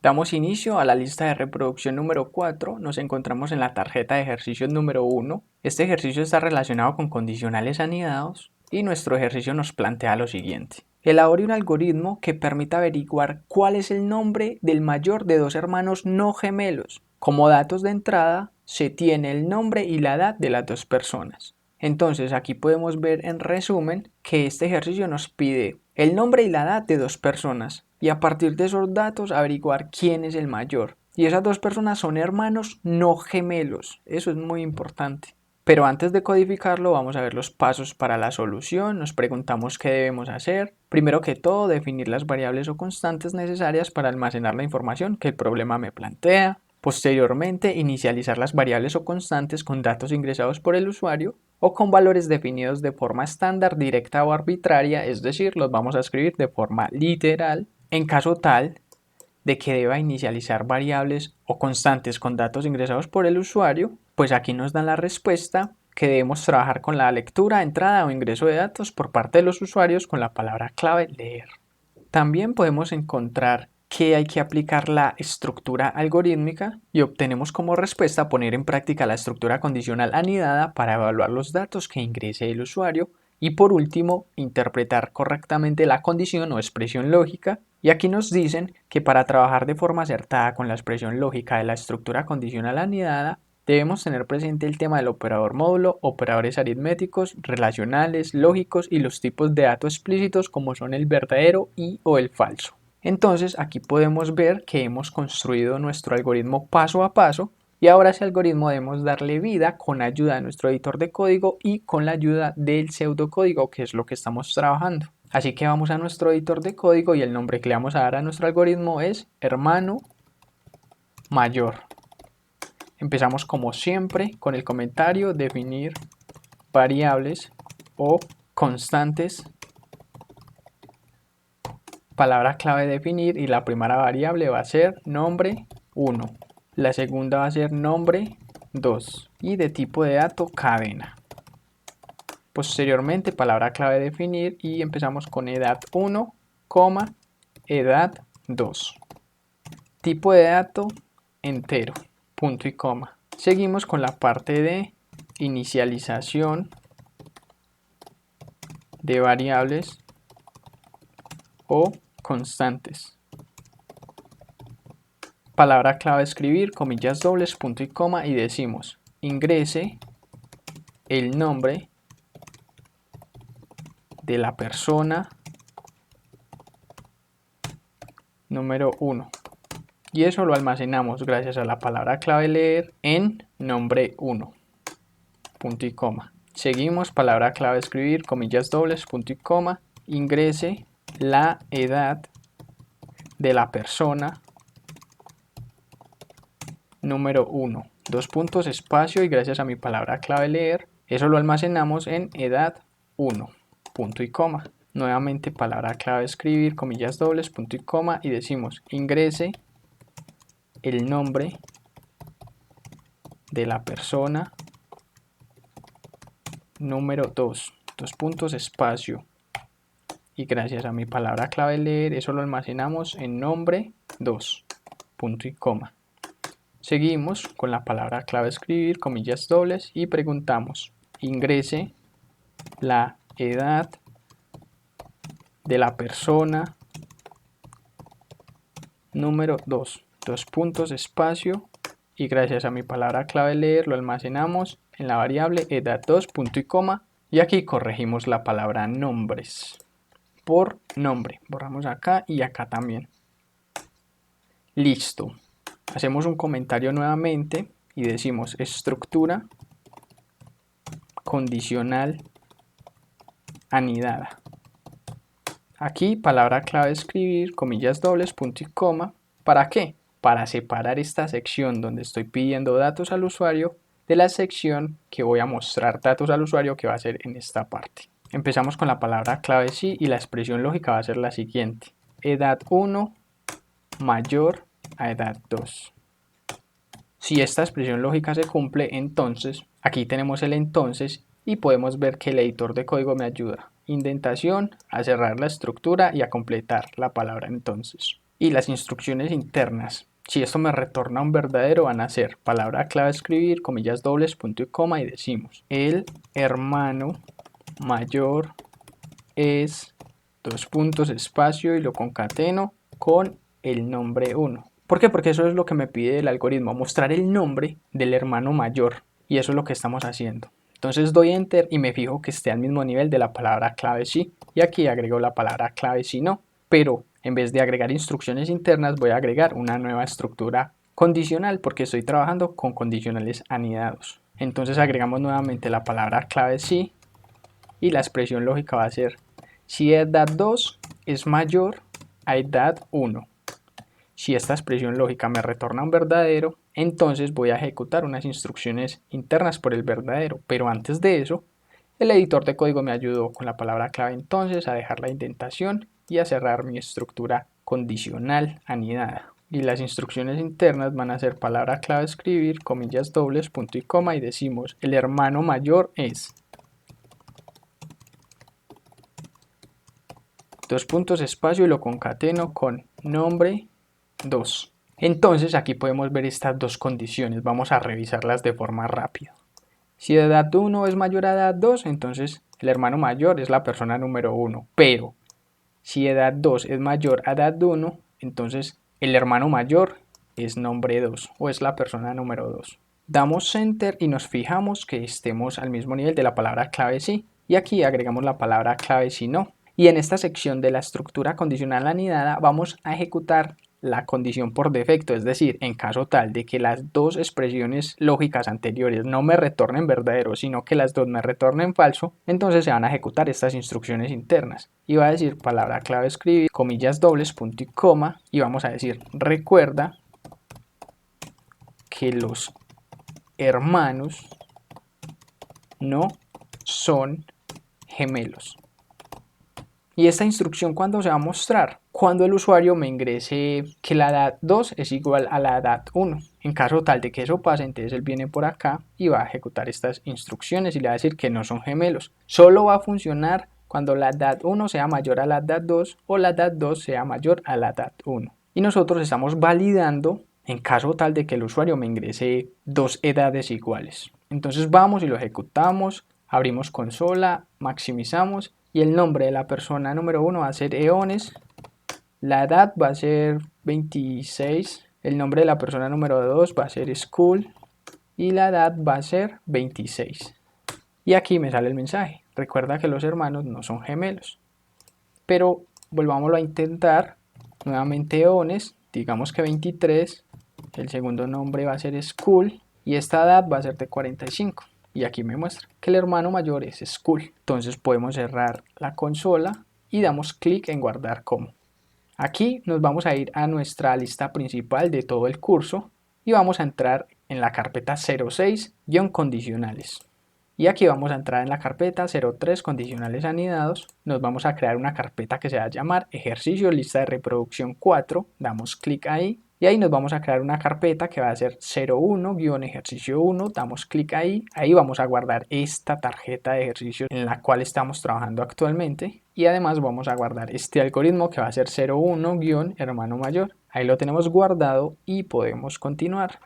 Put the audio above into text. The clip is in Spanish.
Damos inicio a la lista de reproducción número 4, nos encontramos en la tarjeta de ejercicios número 1. Este ejercicio está relacionado con condicionales anidados y nuestro ejercicio nos plantea lo siguiente. Elabore un algoritmo que permita averiguar cuál es el nombre del mayor de dos hermanos no gemelos. Como datos de entrada se tiene el nombre y la edad de las dos personas. Entonces aquí podemos ver en resumen que este ejercicio nos pide el nombre y la edad de dos personas y a partir de esos datos averiguar quién es el mayor. Y esas dos personas son hermanos no gemelos, eso es muy importante. Pero antes de codificarlo vamos a ver los pasos para la solución, nos preguntamos qué debemos hacer. Primero que todo, definir las variables o constantes necesarias para almacenar la información que el problema me plantea. Posteriormente, inicializar las variables o constantes con datos ingresados por el usuario o con valores definidos de forma estándar, directa o arbitraria, es decir, los vamos a escribir de forma literal. En caso tal de que deba inicializar variables o constantes con datos ingresados por el usuario, pues aquí nos dan la respuesta que debemos trabajar con la lectura, entrada o ingreso de datos por parte de los usuarios con la palabra clave leer. También podemos encontrar que hay que aplicar la estructura algorítmica y obtenemos como respuesta poner en práctica la estructura condicional anidada para evaluar los datos que ingrese el usuario y por último interpretar correctamente la condición o expresión lógica. Y aquí nos dicen que para trabajar de forma acertada con la expresión lógica de la estructura condicional anidada debemos tener presente el tema del operador módulo, operadores aritméticos, relacionales, lógicos y los tipos de datos explícitos como son el verdadero y o el falso. Entonces aquí podemos ver que hemos construido nuestro algoritmo paso a paso y ahora a ese algoritmo debemos darle vida con ayuda de nuestro editor de código y con la ayuda del pseudocódigo, que es lo que estamos trabajando. Así que vamos a nuestro editor de código y el nombre que le vamos a dar a nuestro algoritmo es hermano mayor. Empezamos como siempre con el comentario definir variables o constantes, palabra clave definir y la primera variable va a ser nombre 1, la segunda va a ser nombre 2 y de tipo de dato cadena. Posteriormente palabra clave definir y empezamos con edad 1, edad 2. Tipo de dato entero, punto y coma. Seguimos con la parte de inicialización de variables o constantes. Palabra clave escribir, comillas dobles, punto y coma y decimos ingrese el nombre de la persona número 1. Y eso lo almacenamos gracias a la palabra clave leer en nombre 1, punto y coma. Seguimos, palabra clave escribir, comillas dobles, punto y coma, ingrese la edad de la persona número 1, dos puntos, espacio y gracias a mi palabra clave leer, eso lo almacenamos en edad 1, punto y coma. Nuevamente palabra clave escribir, comillas dobles, punto y coma y decimos ingrese el nombre de la persona número 2, dos puntos, espacio y gracias a mi palabra clave leer eso lo almacenamos en nombre 2, punto y coma. Seguimos con la palabra clave escribir, comillas dobles y preguntamos ingrese la edad de la persona número 2, dos puntos, espacio y gracias a mi palabra clave leer lo almacenamos en la variable edad 2, punto y coma y aquí corregimos la palabra nombres por nombre, borramos acá y acá también. Listo, hacemos un comentario nuevamente y decimos estructura condicional anidada. Aquí palabra clave escribir, comillas dobles, punto y coma. ¿Para qué? Para separar esta sección donde estoy pidiendo datos al usuario de la sección que voy a mostrar datos al usuario que va a ser en esta parte. Empezamos con la palabra clave sí y la expresión lógica va a ser la siguiente. Edad 1 mayor a edad 2. Si esta expresión lógica se cumple, entonces aquí tenemos el entonces y podemos ver que el editor de código me ayuda. Indentación, a cerrar la estructura y a completar la palabra entonces. Y las instrucciones internas, si esto me retorna un verdadero, van a ser palabra clave escribir, comillas dobles, punto y coma, y decimos el hermano mayor es dos puntos espacio y lo concateno con el nombre 1. ¿Por qué? Porque eso es lo que me pide el algoritmo, mostrar el nombre del hermano mayor, y eso es lo que estamos haciendo. Entonces doy enter y me fijo que esté al mismo nivel de la palabra clave sí, y aquí agrego la palabra clave sí no, pero en vez de agregar instrucciones internas voy a agregar una nueva estructura condicional porque estoy trabajando con condicionales anidados. Entonces agregamos nuevamente la palabra clave sí y la expresión lógica va a ser si edad 2 es mayor a edad 1. Si esta expresión lógica me retorna un verdadero, entonces voy a ejecutar unas instrucciones internas por el verdadero, pero antes de eso, el editor de código me ayudó con la palabra clave entonces a dejar la indentación y a cerrar mi estructura condicional anidada. Y las instrucciones internas van a ser palabra clave escribir, comillas dobles, punto y coma, y decimos el hermano mayor es dos puntos espacio y lo concateno con nombre 2. Entonces aquí podemos ver estas dos condiciones, vamos a revisarlas de forma rápida. Si edad 1 es mayor a edad 2, entonces el hermano mayor es la persona número 1, pero si edad 2 es mayor a edad 1, entonces el hermano mayor es nombre 2 o es la persona número 2. Damos enter y nos fijamos que estemos al mismo nivel de la palabra clave sí, y aquí agregamos la palabra clave sí no. Y en esta sección de la estructura condicional anidada vamos a ejecutar la condición por defecto, es decir, en caso tal de que las dos expresiones lógicas anteriores no me retornen verdadero, sino que las dos me retornen falso, entonces se van a ejecutar estas instrucciones internas. Y va a decir palabra clave escribir, comillas dobles, punto y coma, y vamos a decir recuerda que los hermanos no son gemelos. Y esta instrucción, ¿cuándo se va a mostrar? Cuando el usuario me ingrese que la edad 2 es igual a la edad 1. En caso tal de que eso pase, entonces él viene por acá y va a ejecutar estas instrucciones y le va a decir que no son gemelos. Solo va a funcionar cuando la edad 1 sea mayor a la edad 2 o la edad 2 sea mayor a la edad 1. Y nosotros estamos validando en caso tal de que el usuario me ingrese dos edades iguales. Entonces vamos y lo ejecutamos, abrimos consola, maximizamos y el nombre de la persona número 1 va a ser Eones, la edad va a ser 26, el nombre de la persona número 2 va a ser School y la edad va a ser 26. Y aquí me sale el mensaje, recuerda que los hermanos no son gemelos. Pero volvámoslo a intentar, nuevamente Eones, digamos que 23, el segundo nombre va a ser School y esta edad va a ser de 45. Y aquí me muestra que el hermano mayor es School. Entonces podemos cerrar la consola y damos clic en guardar como. Aquí nos vamos a ir a nuestra lista principal de todo el curso y vamos a entrar en la carpeta 06-condicionales. Y aquí vamos a entrar en la carpeta 03 condicionales anidados. Nos vamos a crear una carpeta que se va a llamar ejercicio lista de reproducción 4. Damos clic ahí. Y ahí nos vamos a crear una carpeta que va a ser 01-ejercicio 1, damos clic ahí, ahí vamos a guardar esta tarjeta de ejercicio en la cual estamos trabajando actualmente y además vamos a guardar este algoritmo que va a ser 01-hermano mayor, ahí lo tenemos guardado y podemos continuar.